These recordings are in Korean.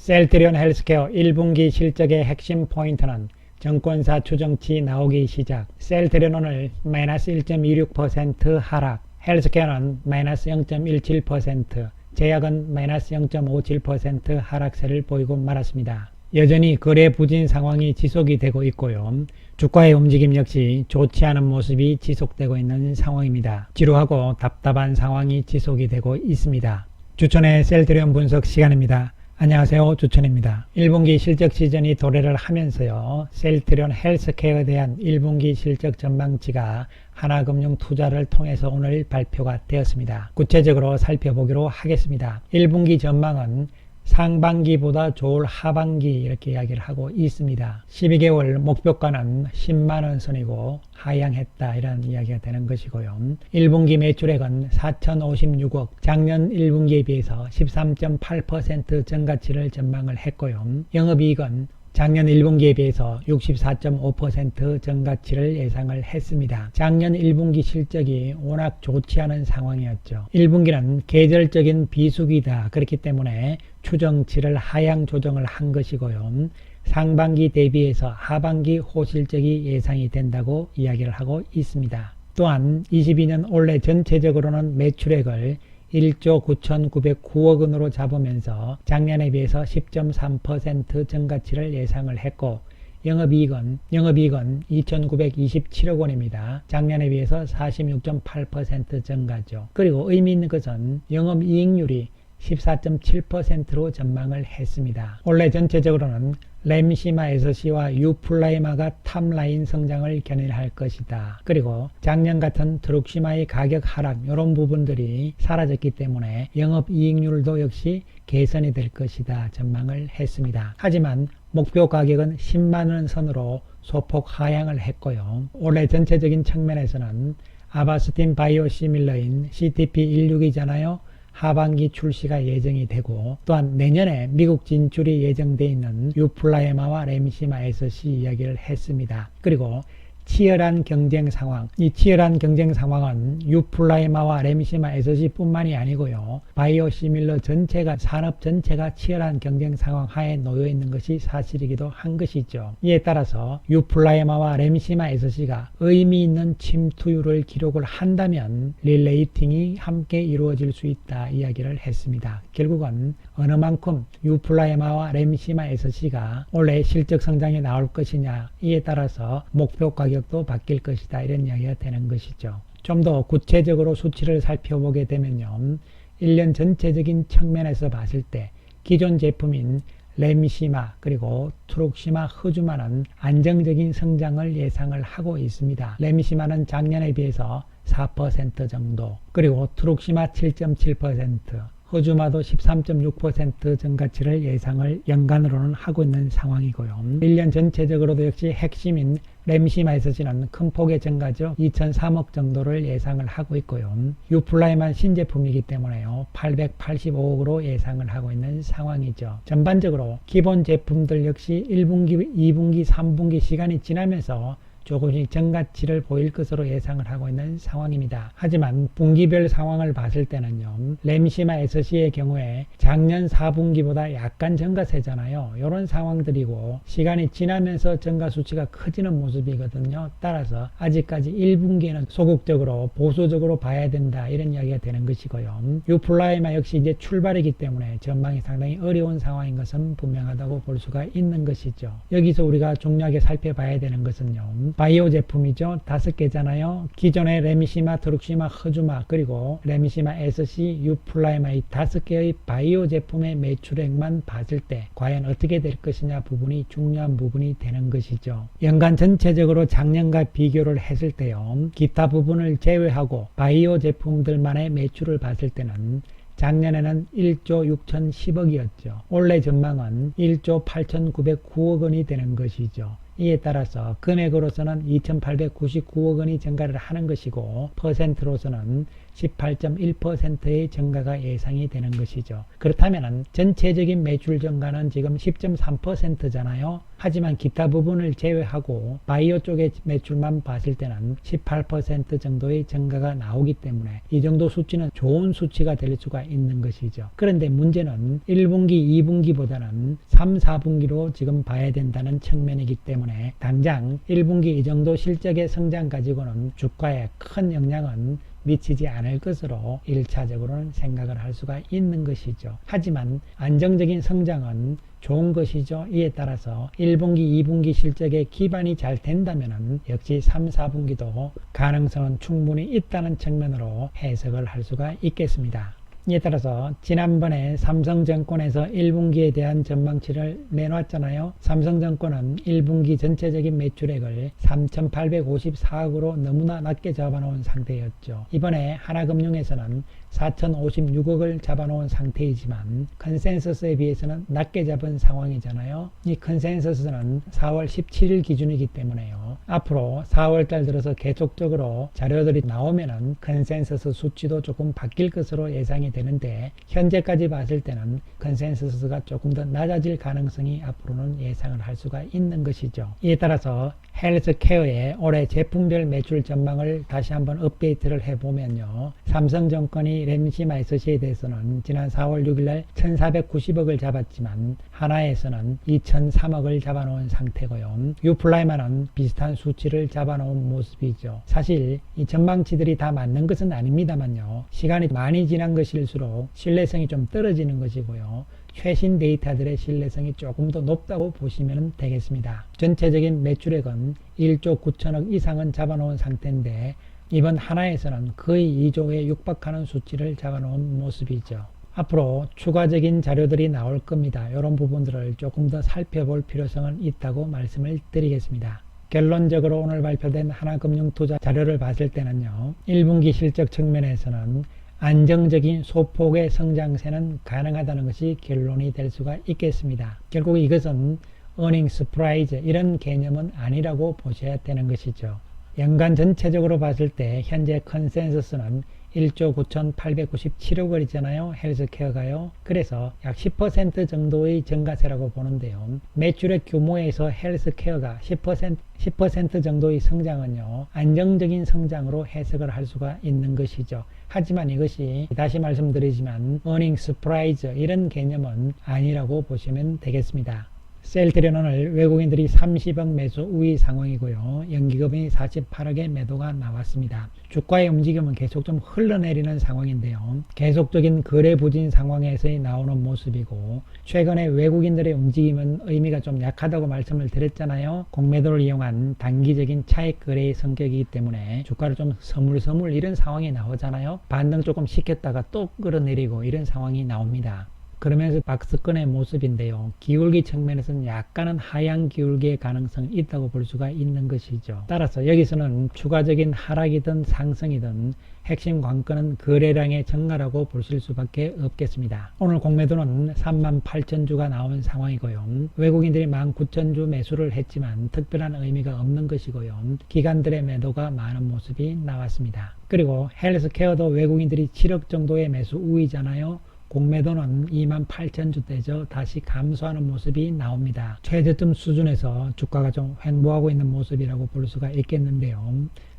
셀트리온 헬스케어 1분기 실적의 핵심 포인트는 정권사 추정치 나오기 시작. 셀트리온 오늘 마이너스 1.26% 하락, 헬스케어는 마이너스 0.17%, 제약은 마이너스 0.57% 하락세를 보이고 말았습니다. 여전히 거래 부진 상황이 지속이 되고 있고요. 주가의 움직임 역시 좋지 않은 모습이 지속되고 있는 상황입니다. 지루하고 답답한 상황이 지속이 되고 있습니다. 주촌의 셀트리온 분석 시간입니다. 안녕하세요, 주촌입니다. 1분기 실적 시즌이 도래를 하면서요, 셀트리온 헬스케어에 대한 1분기 실적 전망치가 하나금융투자를 통해서 오늘 발표가 되었습니다. 구체적으로 살펴보기로 하겠습니다. 1분기 전망은 상반기보다 좋을 하반기 이렇게 이야기를 하고 있습니다. 12개월 목표가는 10만원 선이고 하향했다 이런 이야기가 되는 것이고요. 1분기 매출액은 4,056억, 작년 1분기에 비해서 13.8% 증가치를 전망을 했고요. 영업이익은 작년 1분기에 비해서 64.5% 증가치를 예상을 했습니다. 작년 1분기 실적이 워낙 좋지 않은 상황이었죠. 1분기는 계절적인 비수기다. 그렇기 때문에 추정치를 하향 조정을 한 것이고요. 상반기 대비해서 하반기 호실적이 예상이 된다고 이야기를 하고 있습니다. 또한 22년 올해 전체적으로는 매출액을 1조 9,909억 원으로 잡으면서 작년에 비해서 10.3% 증가치를 예상을 했고, 영업이익은 2,927억 원입니다. 작년에 비해서 46.8% 증가죠. 그리고 의미 있는 것은 영업이익률이 14.7%로 전망을 했습니다. 올해 전체적으로는 램시마 SC와 유플라이마가 탑라인 성장을 견인할 것이다. 그리고 작년 같은 트룩시마의 가격 하락 이런 부분들이 사라졌기 때문에 영업이익률도 역시 개선이 될 것이다 전망을 했습니다. 하지만 목표 가격은 10만원 선으로 소폭 하향을 했고요. 올해 전체적인 측면에서는 아바스틴 바이오시밀러인 CTP162잖아요. 하반기 출시가 예정이 되고, 또한 내년에 미국 진출이 예정되어 있는 유플라이마와 램시마 SC 이야기를 했습니다. 그리고 치열한 경쟁 상황, 이 치열한 경쟁 상황은 유플라이마와 램시마 SC 뿐만이 아니고요, 바이오시밀러 전체가, 산업 전체가 치열한 경쟁 상황 하에 놓여 있는 것이 사실이기도 한 것이죠. 이에 따라서 유플라이마와 램시마 SC가 의미 있는 침투율을 기록을 한다면 릴레이팅이 함께 이루어질 수 있다 이야기를 했습니다. 결국은 어느 만큼 유플라이마와 램시마 SC가 올해 실적 성장이 나올 것이냐, 이에 따라서 목표 가격도 바뀔 것이다 이런 이야기가 되는 것이죠. 좀 더 구체적으로 수치를 살펴보게 되면요, 1년 전체적인 측면에서 봤을 때 기존 제품인 램시마 그리고 트룩시마 흐주마는 안정적인 성장을 예상을 하고 있습니다. 램시마는 작년에 비해서 4% 정도, 그리고 트룩시마 7.7%, 흐주마도 13.6% 증가치를 예상을 연간으로는 하고 있는 상황이고요. 1년 전체적으로도 역시 핵심인 램시마 SC는 큰 폭의 증가죠. 2,003억 정도를 예상을 하고 있고요. 유플라이만 신제품이기 때문에요, 885억으로 예상을 하고 있는 상황이죠. 전반적으로 기본 제품들 역시 1분기, 2분기, 3분기 시간이 지나면서 조금씩 증가치를 보일 것으로 예상을 하고 있는 상황입니다. 하지만 분기별 상황을 봤을 때는요, 램시마 SC의 경우에 작년 4분기보다 약간 증가세잖아요. 이런 상황들이고 시간이 지나면서 증가 수치가 커지는 모습이거든요. 따라서 아직까지 1분기에는 소극적으로 보수적으로 봐야 된다 이런 이야기가 되는 것이고요. 유플라이마 역시 이제 출발이기 때문에 전망이 상당히 어려운 상황인 것은 분명하다고 볼 수가 있는 것이죠. 여기서 우리가 중요하게 살펴봐야 되는 것은요, 바이오 제품이죠. 5개잖아요. 기존의 램시마, 트룩시마, 흐주마, 그리고 램시마 SC, 유플라이마 이 5개의 바이오 제품의 매출액만 봤을 때 과연 어떻게 될 것이냐 부분이 중요한 부분이 되는 것이죠. 연간 전체적으로 작년과 비교를 했을 때요, 기타 부분을 제외하고 바이오 제품들만의 매출을 봤을 때는 작년에는 1조 6,010억이었죠. 올해 전망은 1조 8,909억 원이 되는 것이죠. 이에 따라서 금액으로서는 2,899억 원이 증가를 하는 것이고, 퍼센트로서는 18.1%의 증가가 예상이 되는 것이죠. 그렇다면 전체적인 매출 증가는 지금 10.3%잖아요. 하지만 기타 부분을 제외하고 바이오 쪽의 매출만 봤을 때는 18% 정도의 증가가 나오기 때문에 이 정도 수치는 좋은 수치가 될 수가 있는 것이죠. 그런데 문제는 1분기, 2분기보다는 3, 4분기로 지금 봐야 된다는 측면이기 때문에 당장 1분기 이 정도 실적의 성장 가지고는 주가에 큰 영향은 미치지 않을 것으로 1차적으로는 생각을 할 수가 있는 것이죠. 하지만 안정적인 성장은 좋은 것이죠. 이에 따라서 1분기, 2분기 실적에 기반이 잘 된다면 역시 3, 4분기도 가능성은 충분히 있다는 측면으로 해석을 할 수가 있겠습니다. 이에 따라서 지난번에 삼성증권에서 1분기에 대한 전망치를 내놨잖아요. 삼성증권은 1분기 전체적인 매출액을 3,854억으로 너무나 낮게 잡아놓은 상태였죠. 이번에 하나금융에서는 4,056억을 잡아놓은 상태이지만 컨센서스에 비해서는 낮게 잡은 상황이잖아요. 이 컨센서스는 4월 17일 기준이기 때문에요. 앞으로 4월달 들어서 계속적으로 자료들이 나오면은 컨센서스 수치도 조금 바뀔 것으로 예상이 되는데 현재까지 봤을 때는 컨센서스가 조금 더 낮아질 가능성이 앞으로는 예상을 할 수가 있는 것이죠. 이에 따라서 헬스케어의 올해 제품별 매출 전망을 다시 한번 업데이트를 해보면요. 삼성증권이 램시마이서시에 대해서는 지난 4월 6일날 1490억을 잡았지만 하나에서는 2003억을 잡아놓은 상태고요. 유플라이만은 비슷한 수치를 잡아놓은 모습이죠. 사실 이 전망치들이 다 맞는 것은 아닙니다만요. 시간이 많이 지난 것일수록 신뢰성이 좀 떨어지는 것이고요. 최신 데이터들의 신뢰성이 조금 더 높다고 보시면 되겠습니다. 전체적인 매출액은 1조 9천억 이상은 잡아놓은 상태인데 이번 하나에서는 거의 2조에 육박하는 수치를 잡아놓은 모습이죠. 앞으로 추가적인 자료들이 나올 겁니다. 이런 부분들을 조금 더 살펴볼 필요성은 있다고 말씀을 드리겠습니다. 결론적으로 오늘 발표된 하나금융투자 자료를 봤을 때는요. 1분기 실적 측면에서는 안정적인 소폭의 성장세는 가능하다는 것이 결론이 될 수가 있겠습니다. 결국 이것은 earning surprise 이런 개념은 아니라고 보셔야 되는 것이죠. 연간 전체적으로 봤을 때 현재 컨센서스는 1조 9,897억 원이잖아요. 헬스케어가요. 그래서 약 10% 정도의 증가세라고 보는데요. 매출액 규모에서 헬스케어가 10% 정도의 성장은요. 안정적인 성장으로 해석을 할 수가 있는 것이죠. 하지만 이것이 다시 말씀드리지만 earning surprise 이런 개념은 아니라고 보시면 되겠습니다. 셀트리온 오늘 외국인들이 30억 매수 우위 상황이고요. 연기금이 48억의 매도가 나왔습니다. 주가의 움직임은 계속 좀 흘러내리는 상황인데요. 계속적인 거래 부진 상황에서 나오는 모습이고 최근에 외국인들의 움직임은 의미가 좀 약하다고 말씀을 드렸잖아요. 공매도를 이용한 단기적인 차익 거래의 성격이기 때문에 주가를 좀 서물서물 이런 상황이 나오잖아요. 반등 조금 시켰다가 또 끌어내리고 이런 상황이 나옵니다. 그러면서 박스권의 모습인데요. 기울기 측면에서는 약간은 하향 기울기의 가능성이 있다고 볼 수가 있는 것이죠. 따라서 여기서는 추가적인 하락이든 상승이든 핵심 관건은 거래량의 증가라고 보실 수밖에 없겠습니다. 오늘 공매도는 38,000주가 나온 상황이고요. 외국인들이 19,000주 매수를 했지만 특별한 의미가 없는 것이고요. 기관들의 매도가 많은 모습이 나왔습니다. 그리고 헬스케어도 외국인들이 7억 정도의 매수 우위잖아요. 공매도는 28,000주대죠. 다시 감소하는 모습이 나옵니다. 최저점 수준에서 주가가 좀 횡보하고 있는 모습이라고 볼 수가 있겠는데요.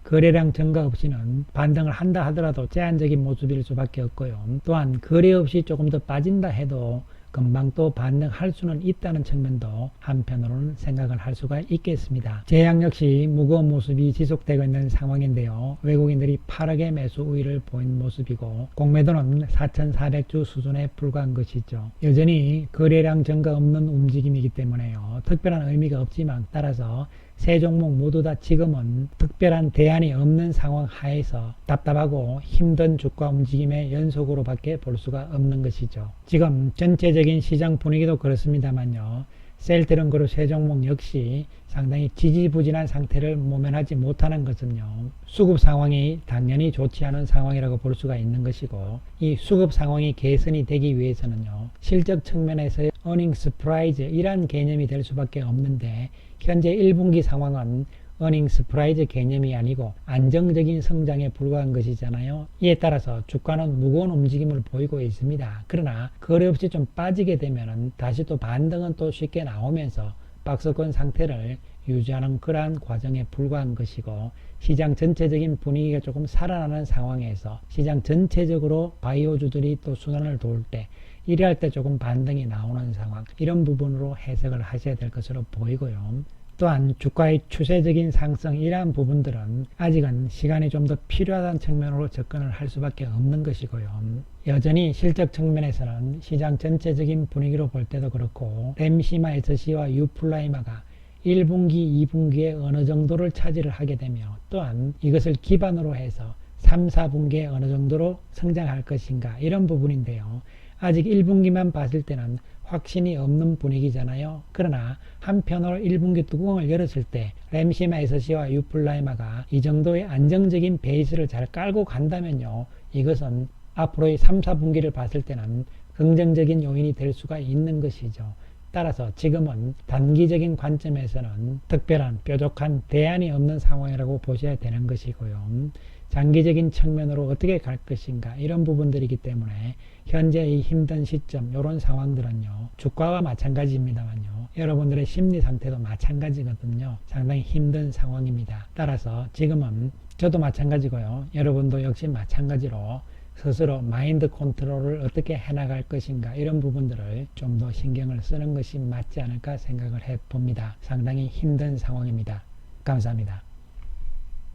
거래량 증가 없이는 반등을 한다 하더라도 제한적인 모습일 수밖에 없고요. 또한 거래 없이 조금 더 빠진다 해도 금방 또 반등할 수는 있다는 측면도 한편으로는 생각을 할 수가 있겠습니다. 제약 역시 무거운 모습이 지속되고 있는 상황인데요. 외국인들이 8억의 매수 우위를 보인 모습이고 공매도는 4,400주 수준에 불과한 것이죠. 여전히 거래량 증가 없는 움직임이기 때문에요. 특별한 의미가 없지만 따라서 세 종목 모두 다 지금은 특별한 대안이 없는 상황 하에서 답답하고 힘든 주가 움직임의 연속으로 밖에 볼 수가 없는 것이죠. 지금 전체적인 시장 분위기도 그렇습니다만요. 셀트리온 그룹 세 종목 역시 상당히 지지부진한 상태를 모면하지 못하는 것은요. 수급 상황이 당연히 좋지 않은 상황이라고 볼 수가 있는 것이고 이 수급 상황이 개선이 되기 위해서는요. 실적 측면에서의 earning surprise 이란 개념이 될 수밖에 없는데 현재 1분기 상황은 어닝 스프라이즈 개념이 아니고 안정적인 성장에 불과한 것이잖아요. 이에 따라서 주가는 무거운 움직임을 보이고 있습니다. 그러나 거래 없이 좀 빠지게 되면 다시 또 반등은 또 쉽게 나오면서 박스권 상태를 유지하는 그러한 과정에 불과한 것이고, 시장 전체적인 분위기가 조금 살아나는 상황에서 시장 전체적으로 바이오주들이 또 순환을 도울 때, 이래할 때 조금 반등이 나오는 상황, 이런 부분으로 해석을 하셔야 될 것으로 보이고요. 또한 주가의 추세적인 상승, 이러한 부분들은 아직은 시간이 좀 더 필요하다는 측면으로 접근을 할 수밖에 없는 것이고요. 여전히 실적 측면에서는 시장 전체적인 분위기로 볼 때도 그렇고, 램시마 SC와 유플라이마가 1분기, 2분기에 어느 정도를 차지를 하게 되며, 또한 이것을 기반으로 해서 3, 4분기에 어느 정도로 성장할 것인가, 이런 부분인데요. 아직 1분기만 봤을 때는 확신이 없는 분위기잖아요. 그러나 한편으로 1분기 뚜껑을 열었을 때 램시마 SC와 유플라이마가 이 정도의 안정적인 베이스를 잘 깔고 간다면요, 이것은 앞으로의 3, 4분기를 봤을 때는 긍정적인 요인이 될 수가 있는 것이죠. 따라서 지금은 단기적인 관점에서는 특별한 뾰족한 대안이 없는 상황이라고 보셔야 되는 것이고요. 장기적인 측면으로 어떻게 갈 것인가, 이런 부분들이기 때문에 현재 이 힘든 시점, 이런 상황들은요, 주가와 마찬가지입니다만요, 여러분들의 심리 상태도 마찬가지거든요. 상당히 힘든 상황입니다. 따라서 지금은 저도 마찬가지고요, 여러분도 역시 마찬가지로 스스로 마인드 컨트롤을 어떻게 해나갈 것인가, 이런 부분들을 좀 더 신경을 쓰는 것이 맞지 않을까 생각을 해봅니다. 상당히 힘든 상황입니다. 감사합니다.